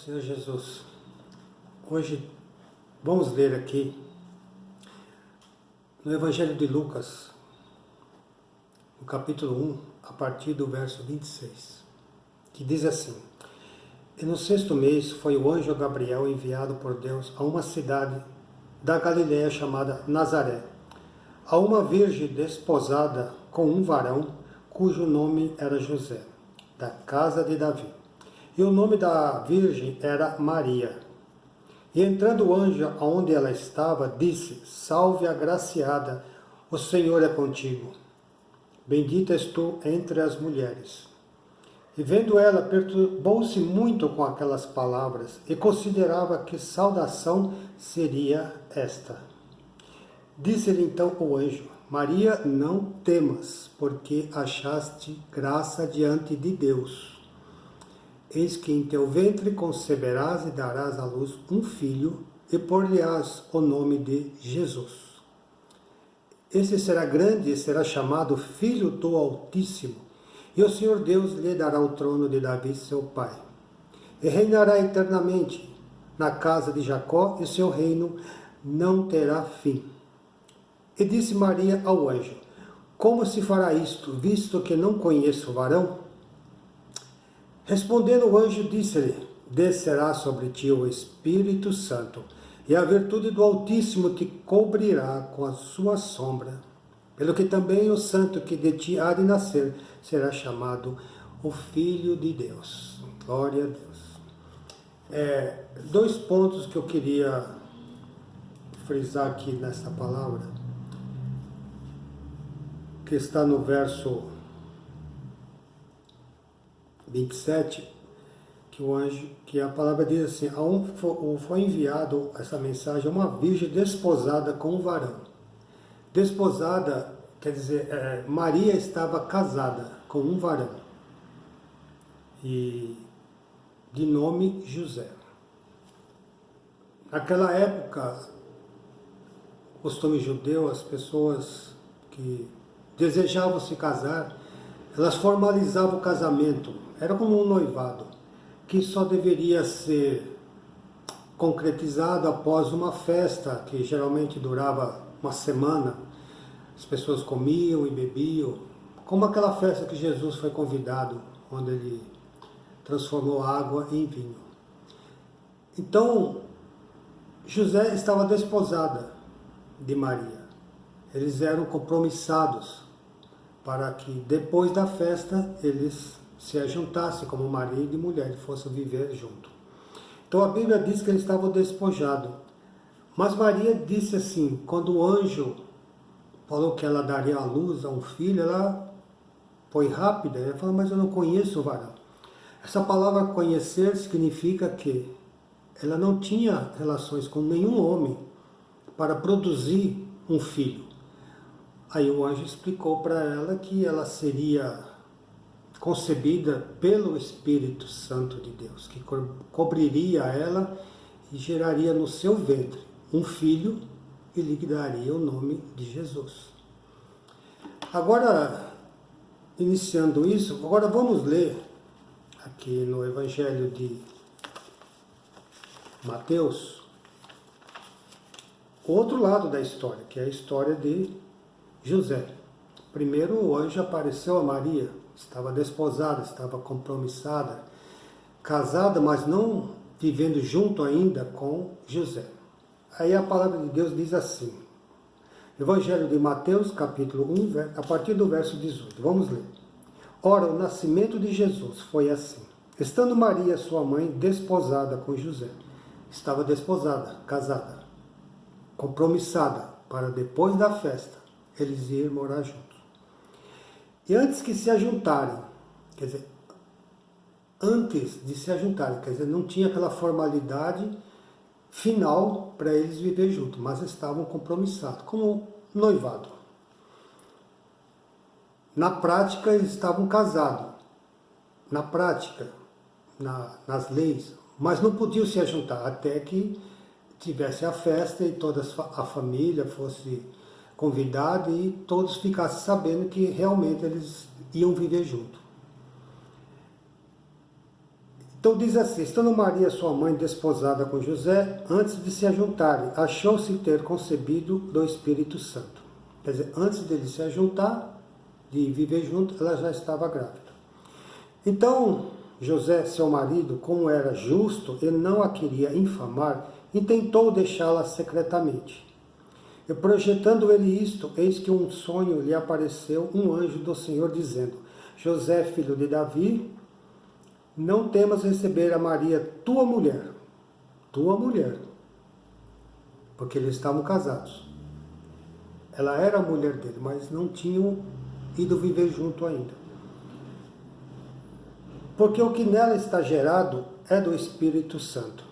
Senhor Jesus. Hoje vamos ler aqui no Evangelho de Lucas, no capítulo 1, a partir do verso 26, que diz assim: E no 6º mês foi o anjo Gabriel enviado por Deus a uma cidade da Galiléia chamada Nazaré, a uma virgem desposada com um varão cujo nome era José, da casa de Davi. E o nome da virgem era Maria. E entrando o anjo aonde ela estava, disse: Salve, agraciada, o Senhor é contigo. Bendita és tu entre as mulheres. E vendo ela, perturbou-se muito com aquelas palavras, e considerava que saudação seria esta. Disse-lhe então o anjo: Maria, não temas, porque achaste graça diante de Deus. Eis que em teu ventre conceberás e darás à luz um filho, e por-lhe-ás o nome de Jesus. Esse será grande e será chamado Filho do Altíssimo, e o Senhor Deus lhe dará o trono de Davi, seu pai. E reinará eternamente na casa de Jacó, e seu reino não terá fim. E disse Maria ao anjo: Como se fará isto, visto que não conheço varão? Respondendo o anjo, disse-lhe: Descerá sobre ti o Espírito Santo, e a virtude do Altíssimo te cobrirá com a sua sombra. Pelo que também o santo que de ti há de nascer será chamado o Filho de Deus. Glória a Deus. Dois pontos que eu queria frisar aqui nessa palavra, que está no verso 27, que a palavra diz assim: foi enviado essa mensagem a uma virgem desposada com um varão. Desposada quer dizer, Maria estava casada com um varão, e de nome José. Naquela época, costume judeu, as pessoas que desejavam se casar, elas formalizavam o casamento. Era como um noivado, que só deveria ser concretizado após uma festa, que geralmente durava uma semana. As pessoas comiam e bebiam, como aquela festa que Jesus foi convidado, onde ele transformou água em vinho. Então, José estava desposada de Maria. Eles eram compromissados para que depois da festa eles se ajuntassem como marido e mulher e fossem viver junto. Então a Bíblia diz que eles estavam despojados. Mas Maria disse assim, quando o anjo falou que ela daria à luz a um filho, ela foi rápida, ela falou: mas eu não conheço o varão. Essa palavra conhecer significa que ela não tinha relações com nenhum homem para produzir um filho. Aí o anjo explicou para ela que ela seria concebida pelo Espírito Santo de Deus, que cobriria ela e geraria no seu ventre um filho e lhe daria o nome de Jesus. Agora, iniciando isso, agora vamos ler aqui no Evangelho de Mateus o outro lado da história, que é a história de José. Primeiro o anjo apareceu a Maria, estava desposada, estava compromissada, casada, mas não vivendo junto ainda com José. Aí a palavra de Deus diz assim, Evangelho de Mateus, capítulo 1, a partir do verso 18. Vamos ler. Ora, o nascimento de Jesus foi assim. Estando Maria, sua mãe, desposada com José. Estava desposada, casada, compromissada, para depois da festa eles irem morar juntos. E antes que se ajuntarem, quer dizer, antes de se ajuntarem, quer dizer, não tinha aquela formalidade final para eles viver juntos, mas estavam compromissados, como noivado. Na prática, eles estavam casados, na prática, nas leis, mas não podiam se ajuntar até que tivesse a festa e toda a família fosse convidada e todos ficassem sabendo que realmente eles iam viver junto. Então diz assim: estando Maria, sua mãe, desposada com José, antes de se ajuntarem, achou-se ter concebido do Espírito Santo. Quer dizer, antes dele se ajuntar, de viver junto, ela já estava grávida. Então, José, seu marido, como era justo, ele não a queria infamar, intentou deixá-la secretamente. E projetando ele isto, eis que um sonho lhe apareceu um anjo do Senhor, dizendo: José, filho de Davi, não temas receber a Maria, tua mulher, porque eles estavam casados. Ela era a mulher dele, mas não tinham ido viver junto ainda. Porque o que nela está gerado é do Espírito Santo.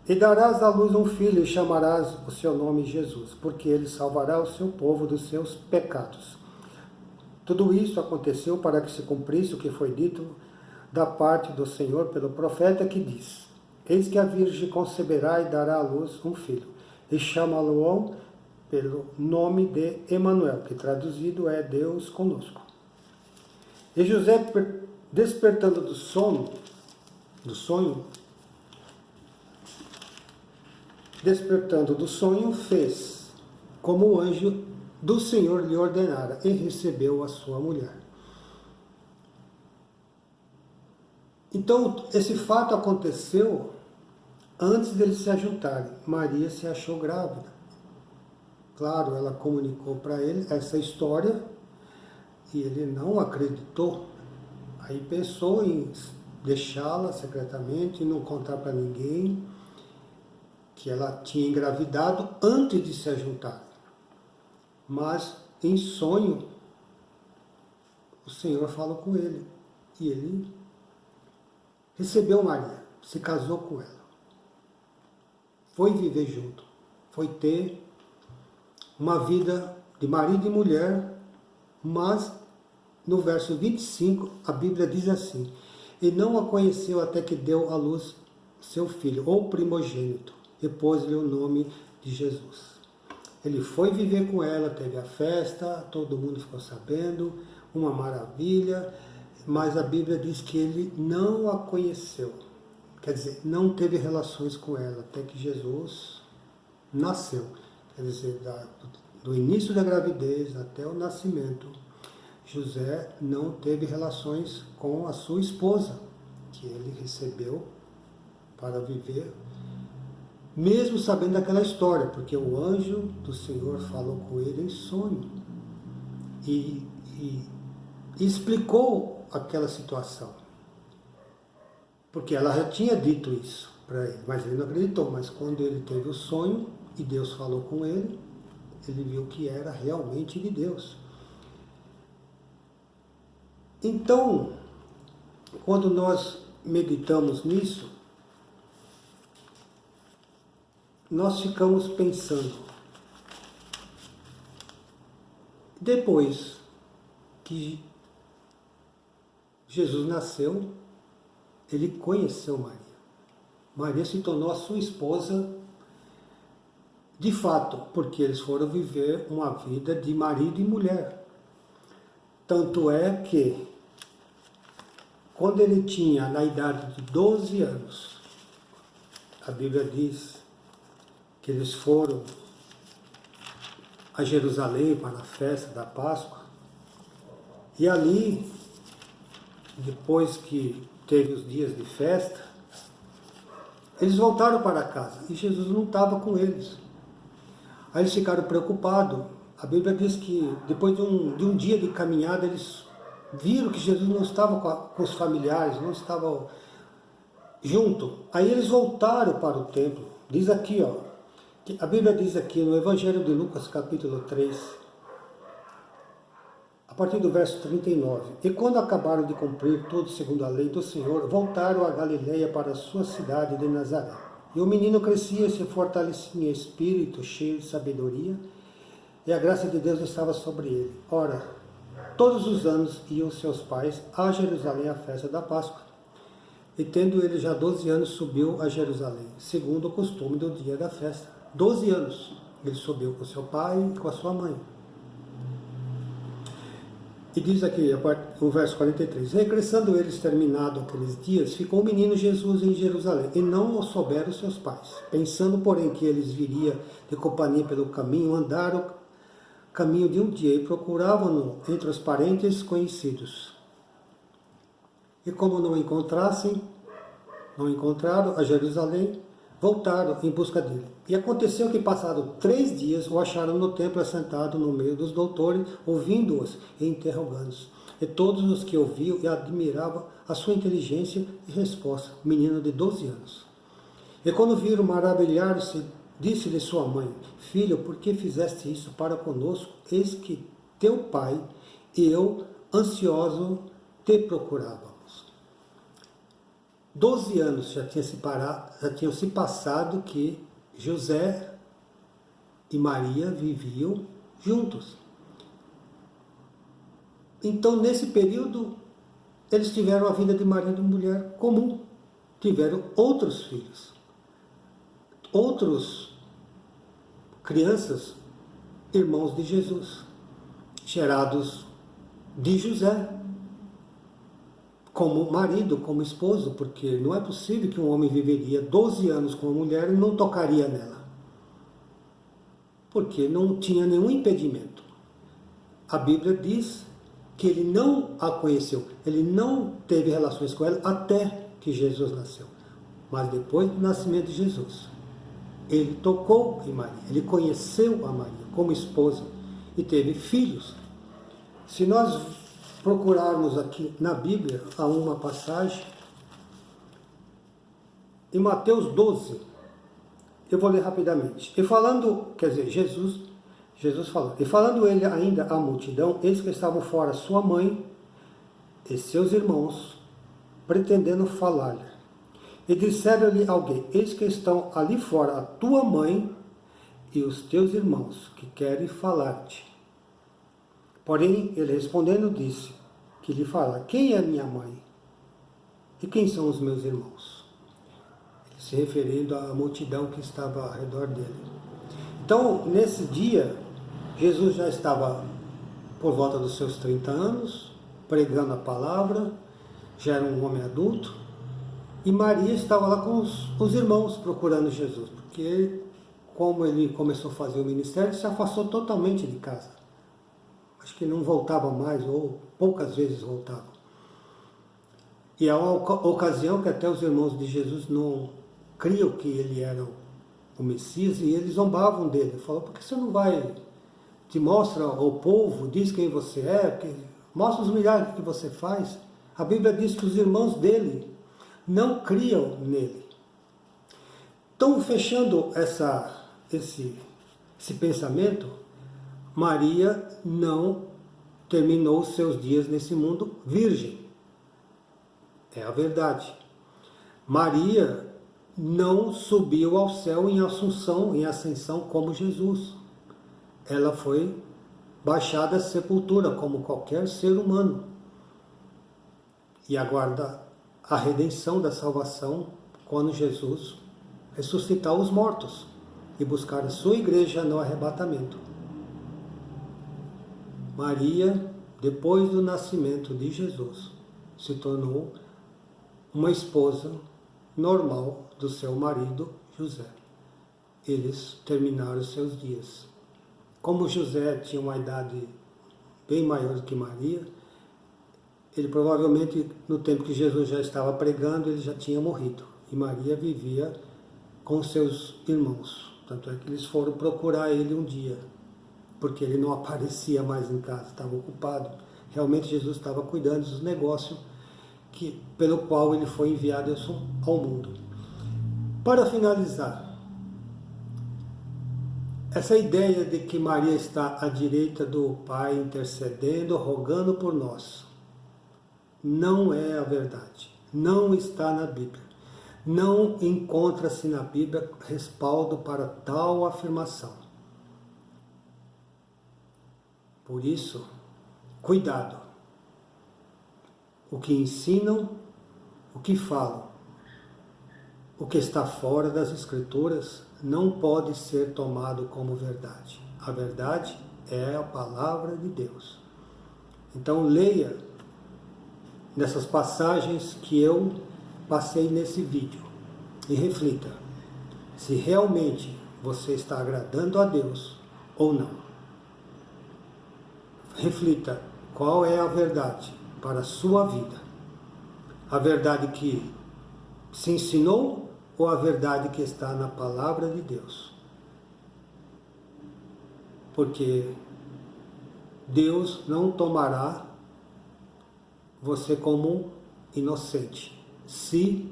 E darás à luz um filho e chamarás o seu nome Jesus, porque ele salvará o seu povo dos seus pecados. Tudo isso aconteceu para que se cumprisse o que foi dito da parte do Senhor pelo profeta, que diz: eis que a Virgem conceberá e dará à luz um filho, e chamá-lo pelo nome de Emanuel, que traduzido é Deus conosco. E José, despertando do sonho, fez como o anjo do Senhor lhe ordenara, e recebeu a sua mulher. Então, esse fato aconteceu antes deles se ajuntarem. Maria se achou grávida. Claro, ela comunicou para ele essa história e ele não acreditou. Aí pensou em deixá-la secretamente e não contar para ninguém que ela tinha engravidado antes de se ajuntar. Mas em sonho, o Senhor falou com ele e ele recebeu Maria, se casou com ela, foi viver junto, foi ter uma vida de marido e mulher, mas no verso 25 a Bíblia diz assim: e não a conheceu até que deu à luz seu filho, ou primogênito, e pôs-lhe o nome de Jesus. Ele foi viver com ela, teve a festa, todo mundo ficou sabendo, uma maravilha, mas a Bíblia diz que ele não a conheceu, quer dizer, não teve relações com ela, até que Jesus nasceu. Quer dizer, do início da gravidez até o nascimento, José não teve relações com a sua esposa, que ele recebeu para viver, mesmo sabendo daquela história, porque o anjo do Senhor falou com ele em sonho e explicou aquela situação, porque ela já tinha dito isso para ele, mas ele não acreditou. Mas quando ele teve o sonho e Deus falou com ele, ele viu que era realmente de Deus. Então, quando nós meditamos nisso, nós ficamos pensando, depois que Jesus nasceu, ele conheceu Maria. Maria se tornou a sua esposa de fato, porque eles foram viver uma vida de marido e mulher. Tanto é que, quando ele tinha na idade de 12 anos, a Bíblia diz que eles foram a Jerusalém para a festa da Páscoa, e ali, depois que teve os dias de festa, eles voltaram para casa e Jesus não estava com eles. Aí eles ficaram preocupados. A Bíblia diz que depois de um dia de caminhada, eles viram que Jesus não estava com os familiares, não estava junto. Aí eles voltaram para o templo. Diz aqui, que a Bíblia diz aqui no Evangelho de Lucas, capítulo 3, a partir do verso 39. E quando acabaram de cumprir tudo segundo a lei do Senhor, voltaram a Galileia para a sua cidade de Nazaré. E o menino crescia e se fortalecia em espírito, cheio de sabedoria, e a graça de Deus estava sobre ele. Ora, todos os anos iam seus pais a Jerusalém à festa da Páscoa. E tendo ele já 12 anos, subiu a Jerusalém, segundo o costume do dia da festa. 12 anos ele subiu com seu pai e com a sua mãe. E diz aqui, o verso 43, regressando eles terminado aqueles dias, ficou o menino Jesus em Jerusalém, e não o souberam seus pais. Pensando, porém, que eles viria de companhia pelo caminho, andaram caminho de um dia e procuravam-no entre os parentes conhecidos. E como não encontraram a Jerusalém, voltaram em busca dele. E aconteceu que, passado 3 dias, o acharam no templo assentado no meio dos doutores, ouvindo-os e interrogando-os. E todos os que ouviam e admiravam a sua inteligência e resposta, menino de 12 anos. E quando viram, maravilharam-se, disse-lhe sua mãe, filho, por que fizeste isso para conosco? Eis que teu pai e eu, ansioso, te procurávamos. 12 anos já tinham se passado que José e Maria viviam juntos. Então, nesse período, eles tiveram a vida de marido e mulher comum. Tiveram outros filhos. Outros crianças, irmãos de Jesus, gerados de José. Como marido, como esposo, porque não é possível que um homem viveria 12 anos com uma mulher e não tocaria nela. Porque não tinha nenhum impedimento. A Bíblia diz que ele não a conheceu, ele não teve relações com ela até que Jesus nasceu. Mas depois do nascimento de Jesus, ele tocou em Maria, ele conheceu a Maria como esposa e teve filhos. Se nós procurarmos aqui na Bíblia, há uma passagem, em Mateus 12, eu vou ler rapidamente. E falando, quer dizer, Jesus falou, e falando ele ainda à multidão, eis que estavam fora sua mãe e seus irmãos, pretendendo falar-lhe. E disseram-lhe alguém, eis que estão ali fora a tua mãe e os teus irmãos, que querem falar-te. Porém, ele respondendo disse, que lhe fala, quem é minha mãe? E quem são os meus irmãos? Ele se referindo à multidão que estava ao redor dele. Então, nesse dia, Jesus já estava por volta dos seus 30 anos, pregando a palavra, já era um homem adulto, e Maria estava lá com os irmãos procurando Jesus, porque como ele começou a fazer o ministério, se afastou totalmente de casa. Acho que não voltava mais, ou poucas vezes voltava. E há uma ocasião que até os irmãos de Jesus não criam que ele era o Messias, e eles zombavam dele. Falaram, por que você não vai, te mostra ao povo, diz quem você é, mostra os milagres que você faz. A Bíblia diz que os irmãos dele não criam nele. Então, fechando esse pensamento, Maria não terminou seus dias nesse mundo virgem. É a verdade. Maria não subiu ao céu em ascensão como Jesus. Ela foi baixada à sepultura como qualquer ser humano. E aguarda a redenção da salvação quando Jesus ressuscitar os mortos e buscar a sua igreja no arrebatamento. Maria, depois do nascimento de Jesus, se tornou uma esposa normal do seu marido José. Eles terminaram seus dias. Como José tinha uma idade bem maior do que Maria, ele provavelmente, no tempo que Jesus já estava pregando, ele já tinha morrido. E Maria vivia com seus irmãos. Tanto é que eles foram procurar ele um dia, porque ele não aparecia mais em casa, estava ocupado. Realmente Jesus estava cuidando dos negócios pelo qual ele foi enviado ao mundo. Para finalizar, essa ideia de que Maria está à direita do Pai, intercedendo, rogando por nós, não é a verdade. Não está na Bíblia. Não encontra-se na Bíblia respaldo para tal afirmação. Por isso, cuidado. O que ensinam, o que falam, o que está fora das Escrituras não pode ser tomado como verdade. A verdade é a palavra de Deus. Então leia nessas passagens que eu passei nesse vídeo e reflita se realmente você está agradando a Deus ou não. Reflita qual é a verdade para a sua vida. A verdade que se ensinou ou a verdade que está na palavra de Deus? Porque Deus não tomará você como inocente se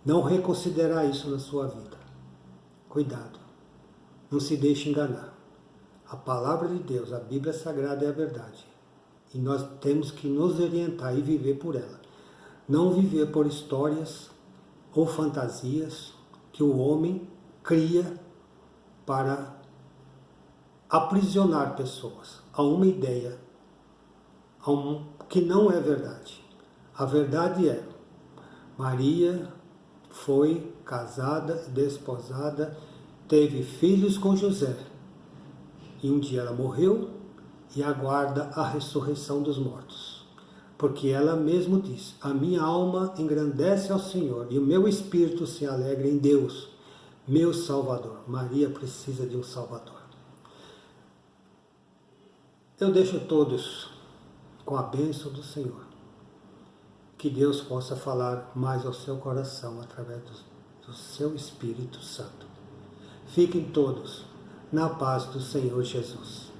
não reconsiderar isso na sua vida. Cuidado, não se deixe enganar. A palavra de Deus, a Bíblia Sagrada é a verdade. E nós temos que nos orientar e viver por ela. Não viver por histórias ou fantasias que o homem cria para aprisionar pessoas a uma ideia que não é verdade. A verdade é, Maria foi casada, desposada, teve filhos com José. E um dia ela morreu e aguarda a ressurreição dos mortos. Porque ela mesma diz, a minha alma engrandece ao Senhor e o meu espírito se alegra em Deus, meu Salvador. Maria precisa de um Salvador. Eu deixo todos com a bênção do Senhor. Que Deus possa falar mais ao seu coração através do seu Espírito Santo. Fiquem todos na paz do Senhor Jesus.